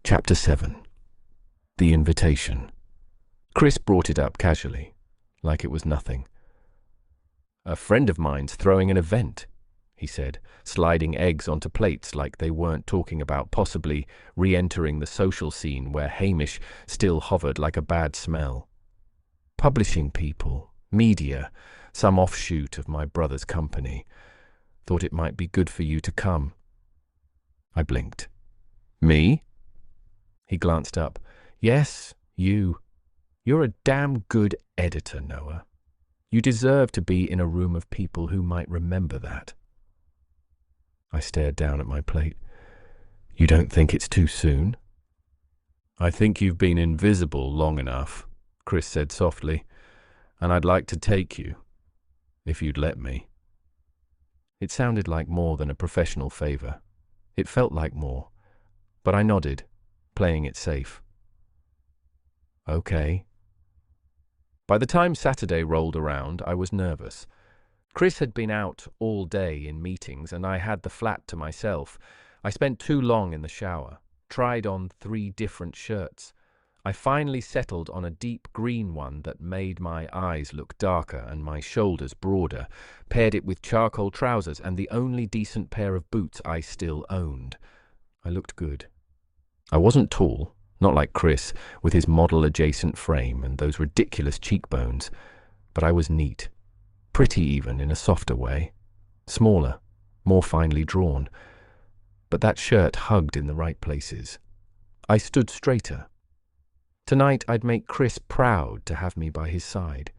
Chapter 7. The Invitation. Chris brought it up casually, like it was nothing. "A friend of mine's throwing an event," he said, sliding eggs onto plates like they weren't talking about possibly re-entering the social scene where Hamish still hovered like a bad smell. "Publishing people, media, some offshoot of my brother's company. Thought it might be good for you to come." I blinked. "Me?" He glanced up. "Yes, you. You're a damn good editor, Noah. You deserve to be in a room of people who might remember that." I stared down at my plate. "You don't think it's too soon?" "I think you've been invisible long enough," Chris said softly, "and I'd like to take you, if you'd let me." It sounded like more than a professional favor. It felt like more, but I nodded, playing it safe. "Okay." By the time Saturday rolled around, I was nervous. Chris had been out all day in meetings, and I had the flat to myself. I spent too long in the shower, tried on 3 different shirts. I finally settled on a deep green one that made my eyes look darker and my shoulders broader, paired it with charcoal trousers and the only decent pair of boots I still owned. I looked good. I wasn't tall, not like Chris, with his model-adjacent frame and those ridiculous cheekbones, but I was neat, pretty even in a softer way, smaller, more finely drawn. But that shirt hugged in the right places. I stood straighter. Tonight I'd make Chris proud to have me by his side.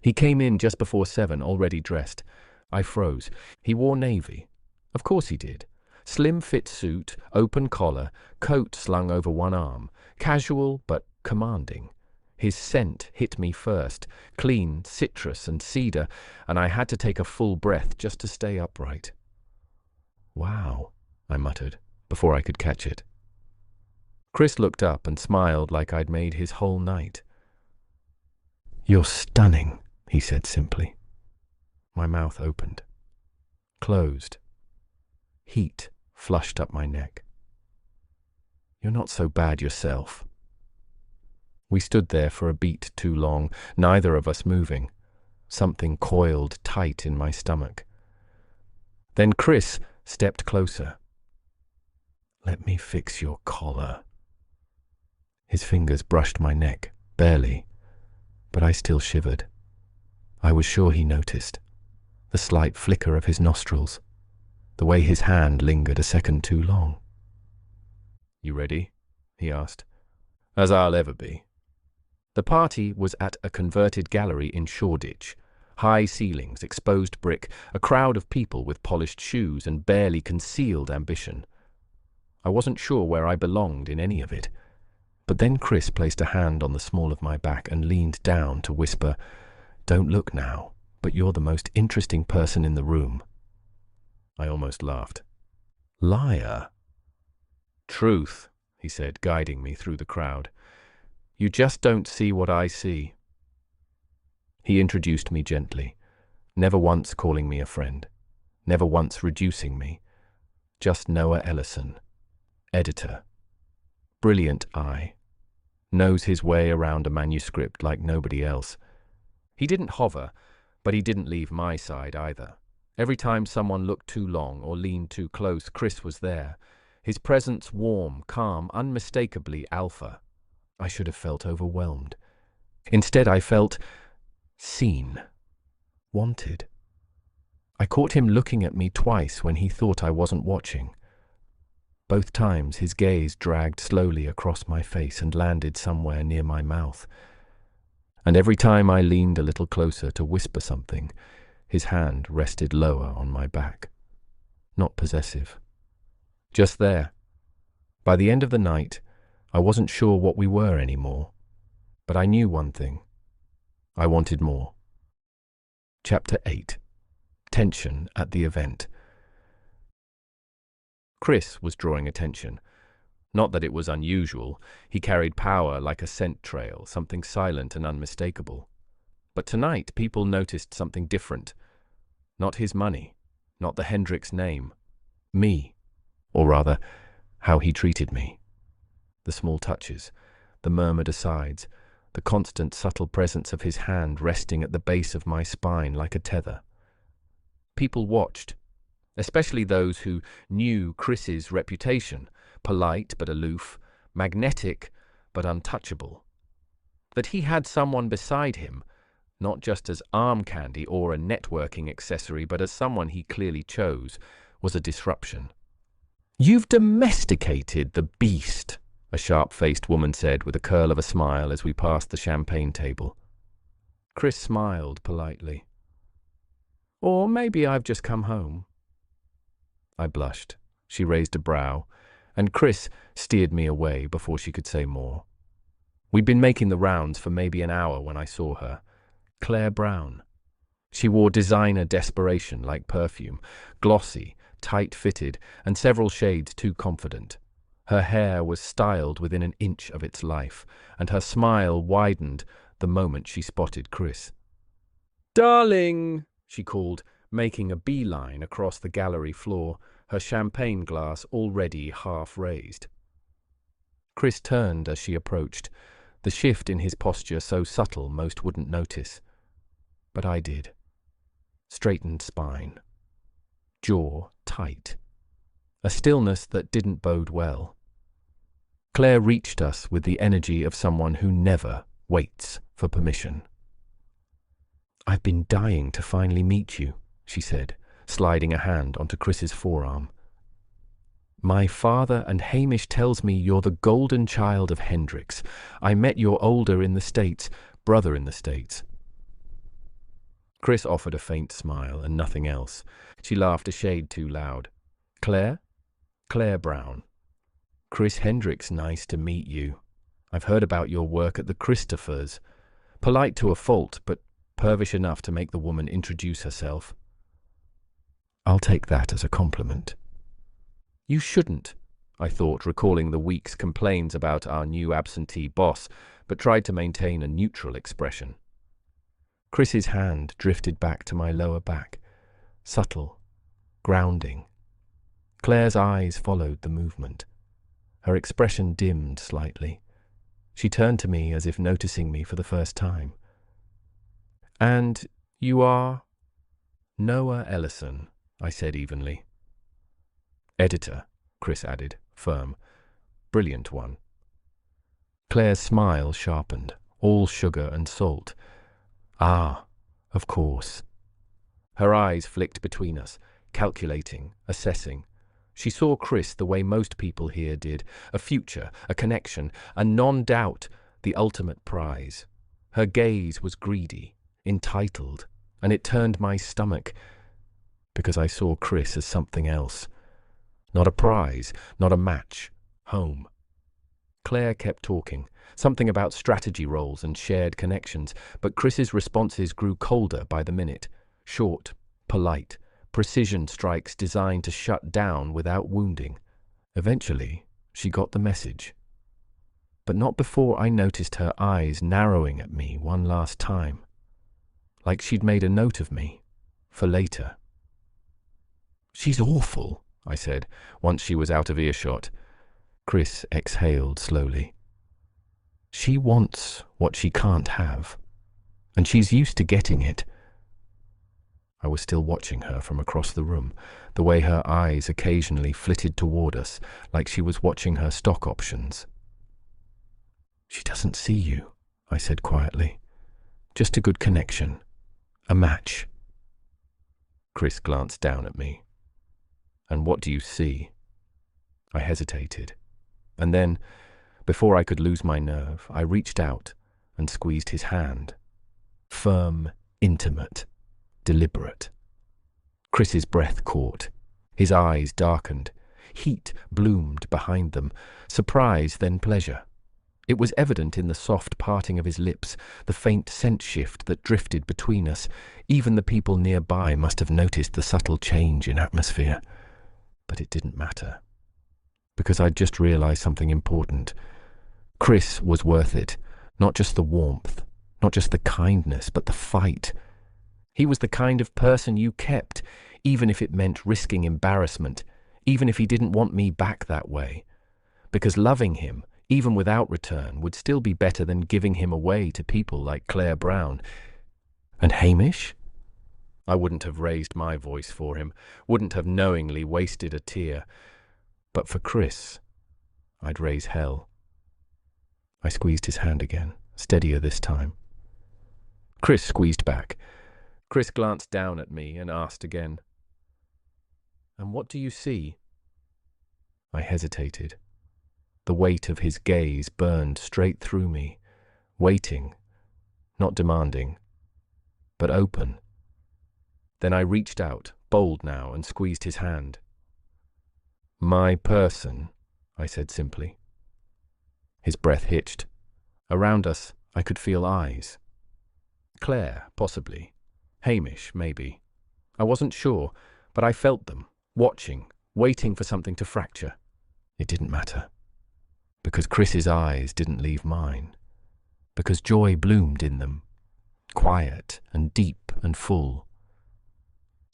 He came in just before 7, already dressed. I froze. He wore navy. Of course he did. Slim-fit suit, open collar, coat slung over one arm, casual but commanding. His scent hit me first, clean citrus and cedar, and I had to take a full breath just to stay upright. "Wow," I muttered, before I could catch it. Chris looked up and smiled like I'd made his whole night. "You're stunning," he said simply. My mouth opened, closed. Heat flushed up my neck. "You're not so bad yourself." We stood there for a beat too long, neither of us moving. Something coiled tight in my stomach. Then Chris stepped closer. "Let me fix your collar." His fingers brushed my neck, barely, but I still shivered. I was sure he noticed. The slight flicker of his nostrils, the way his hand lingered a second too long. "You ready?" he asked. "As I'll ever be." The party was at a converted gallery in Shoreditch. High ceilings, exposed brick, a crowd of people with polished shoes and barely concealed ambition. I wasn't sure where I belonged in any of it. But then Chris placed a hand on the small of my back and leaned down to whisper, "Don't look now, but you're the most interesting person in the room." I almost laughed. "Liar." "Truth," he said, guiding me through the crowd. "You just don't see what I see." He introduced me gently, never once calling me a friend, never once reducing me. Just Noah Ellison, editor. Brilliant eye. Knows his way around a manuscript like nobody else. He didn't hover, but he didn't leave my side either. Every time someone looked too long or leaned too close, Chris was there. His presence warm, calm, unmistakably alpha. I should have felt overwhelmed. Instead, I felt seen, wanted. I caught him looking at me twice when he thought I wasn't watching. Both times his gaze dragged slowly across my face and landed somewhere near my mouth. And every time I leaned a little closer to whisper something, his hand rested lower on my back. Not possessive. Just there. By the end of the night, I wasn't sure what we were anymore. But I knew one thing. I wanted more. Chapter 8. Tension at the event. Chris was drawing attention. Not that it was unusual. He carried power like a scent trail, something silent and unmistakable. But tonight people noticed something different. Not his money, not the Hendricks name. Me. Or rather, how he treated me. The small touches, the murmured asides, the constant subtle presence of his hand resting at the base of my spine like a tether. People watched, especially those who knew Chris's reputation, polite but aloof, magnetic but untouchable. That he had someone beside him, not just as arm candy or a networking accessory, but as someone he clearly chose, was a disruption. "You've domesticated the beast," a sharp-faced woman said with a curl of a smile as we passed the champagne table. Chris smiled politely. "Or maybe I've just come home." I blushed. She raised a brow, and Chris steered me away before she could say more. We'd been making the rounds for maybe an hour when I saw her. Claire Brown. She wore designer desperation like perfume, glossy, tight-fitted, and several shades too confident. Her hair was styled within an inch of its life, and her smile widened the moment she spotted Chris. "Darling," she called, making a beeline across the gallery floor, her champagne glass already half raised. Chris turned as she approached, the shift in his posture so subtle most wouldn't notice. But I did. Straightened spine. Jaw tight. A stillness that didn't bode well. Claire reached us with the energy of someone who never waits for permission. "I've been dying to finally meet you," she said, sliding a hand onto Chris's forearm. "My father and Hamish tells me you're the golden child of Hendrix. I met your older in the States, brother in the States." Chris offered a faint smile and nothing else. She laughed a shade too loud. "Claire? Claire Brown. Chris Hendrix, nice to meet you. I've heard about your work at the Christophers. Polite to a fault, but pervish enough to make the woman introduce herself." "I'll take that as a compliment." "You shouldn't," I thought, recalling the week's complaints about our new absentee boss, but tried to maintain a neutral expression. Chris's hand drifted back to my lower back, subtle, grounding. Claire's eyes followed the movement. Her expression dimmed slightly. She turned to me as if noticing me for the first time. "And you are?" "Noah Ellison," I said evenly. "Editor," Chris added, firm. "Brilliant one." Claire's smile sharpened, all sugar and salt. "Ah, of course." Her eyes flicked between us, calculating, assessing. She saw Chris the way most people here did, a future, a connection, a non-doubt, the ultimate prize. Her gaze was greedy, entitled, and it turned my stomach, because I saw Chris as something else. Not a prize, not a match, home. Claire kept talking, something about strategy roles and shared connections, but Chris's responses grew colder by the minute, short, polite, precision strikes designed to shut down without wounding. Eventually, she got the message. But not before I noticed her eyes narrowing at me one last time, like she'd made a note of me, for later. "She's awful," I said, once she was out of earshot. Chris exhaled slowly. "She wants what she can't have, and she's used to getting it." I was still watching her from across the room, the way her eyes occasionally flitted toward us, like she was watching her stock options. "She doesn't see you," I said quietly. "Just a good connection. A match." Chris glanced down at me. "And what do you see?" I hesitated. And then, before I could lose my nerve, I reached out and squeezed his hand. Firm, intimate, deliberate. Chris's breath caught. His eyes darkened. Heat bloomed behind them. Surprise, then pleasure. It was evident in the soft parting of his lips, the faint scent shift that drifted between us. Even the people nearby must have noticed the subtle change in atmosphere. But it didn't matter, because I'd just realized something important. Chris was worth it. Not just the warmth, not just the kindness, but the fight. He was the kind of person you kept, even if it meant risking embarrassment, even if he didn't want me back that way. Because loving him, even without return, would still be better than giving him away to people like Claire Brown. And Hamish? I wouldn't have raised my voice for him, wouldn't have knowingly wasted a tear. But for Chris, I'd raise hell. I squeezed his hand again, steadier this time. Chris squeezed back. Chris glanced down at me and asked again, "And what do you see?" I hesitated. The weight of his gaze burned straight through me, waiting, not demanding, but open. Then I reached out, bold now, and squeezed his hand. "My person," I said simply. His breath hitched. Around us, I could feel eyes. Claire, possibly. Hamish, maybe. I wasn't sure, but I felt them, watching, waiting for something to fracture. It didn't matter. Because Chris's eyes didn't leave mine. Because joy bloomed in them, quiet and deep and full.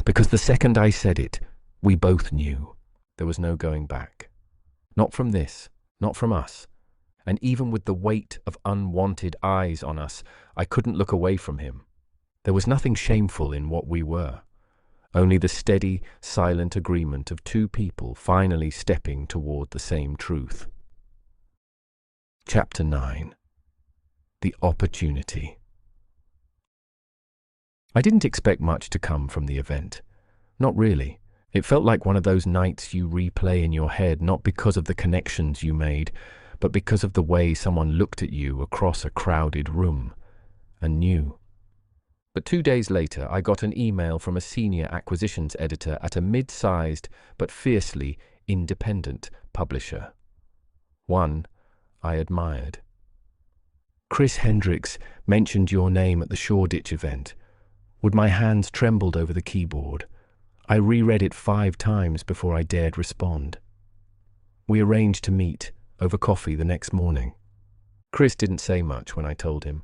Because the second I said it, we both knew there was no going back. Not from this, not from us. And even with the weight of unwanted eyes on us, I couldn't look away from him. There was nothing shameful in what we were. Only the steady, silent agreement of two people finally stepping toward the same truth. Chapter 9. The Opportunity. I didn't expect much to come from the event. Not really. It felt like one of those nights you replay in your head, not because of the connections you made, but because of the way someone looked at you across a crowded room and knew. But 2 days later, I got an email from a senior acquisitions editor at a mid-sized but fiercely independent publisher. One I admired. "Chris Hendricks mentioned your name at the Shoreditch event." Would my hands trembled over the keyboard. I reread it 5 times before I dared respond. We arranged to meet over coffee the next morning. Chris didn't say much when I told him.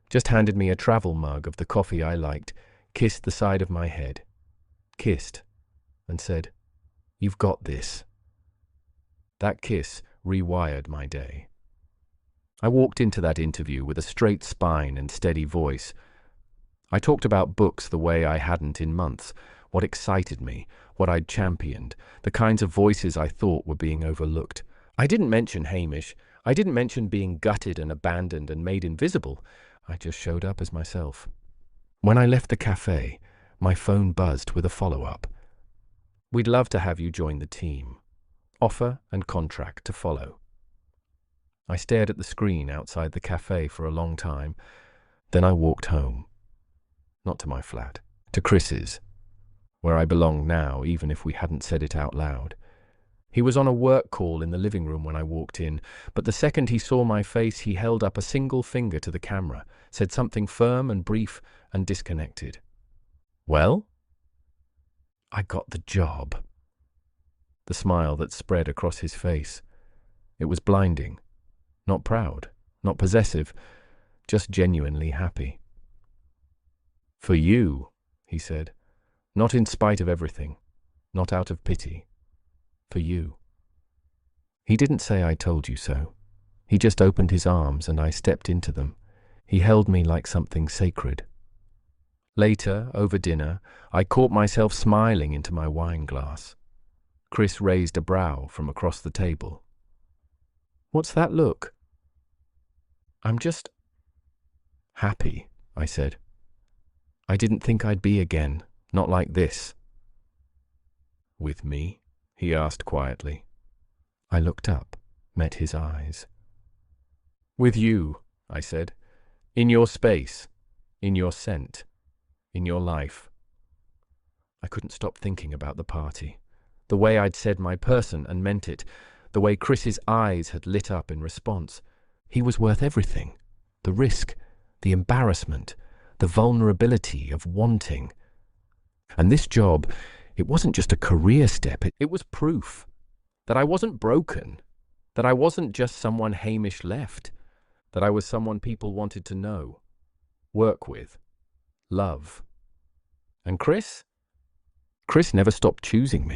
Just handed me a travel mug of the coffee I liked, kissed the side of my head. Kissed, and said, "You've got this." That kiss rewired my day. I walked into that interview with a straight spine and steady voice. I talked about books the way I hadn't in months, what excited me, what I'd championed, the kinds of voices I thought were being overlooked. I didn't mention Hamish. I didn't mention being gutted and abandoned and made invisible. I just showed up as myself. When I left the cafe, my phone buzzed with a follow-up. "We'd love to have you join the team. Offer and contract to follow." I stared at the screen outside the cafe for a long time. Then I walked home. Not to my flat, to Chris's, where I belonged now, even if we hadn't said it out loud. He was on a work call in the living room when I walked in, but the second he saw my face, he held up a single finger to the camera, said something firm and brief, and disconnected. "Well?" "I got the job." The smile that spread across his face. It was blinding. Not proud, not possessive, just genuinely happy. "For you," he said, "not in spite of everything, not out of pity. For you." He didn't say "I told you so." He just opened his arms and I stepped into them. He held me like something sacred. Later, over dinner, I caught myself smiling into my wine glass. Chris raised a brow from across the table. "What's that look?" "I'm just happy," I said. "I didn't think I'd be again, not like this." "With me?" he asked quietly. I looked up, met his eyes. "With you," I said. "In your space, in your scent, in your life." I couldn't stop thinking about the party. The way I'd said my person and meant it. The way Chris's eyes had lit up in response. He was worth everything. The risk, the embarrassment, the vulnerability of wanting. And this job, it wasn't just a career step, it was proof that I wasn't broken, that I wasn't just someone Hamish left, that I was someone people wanted to know, work with, love. And Chris never stopped choosing me.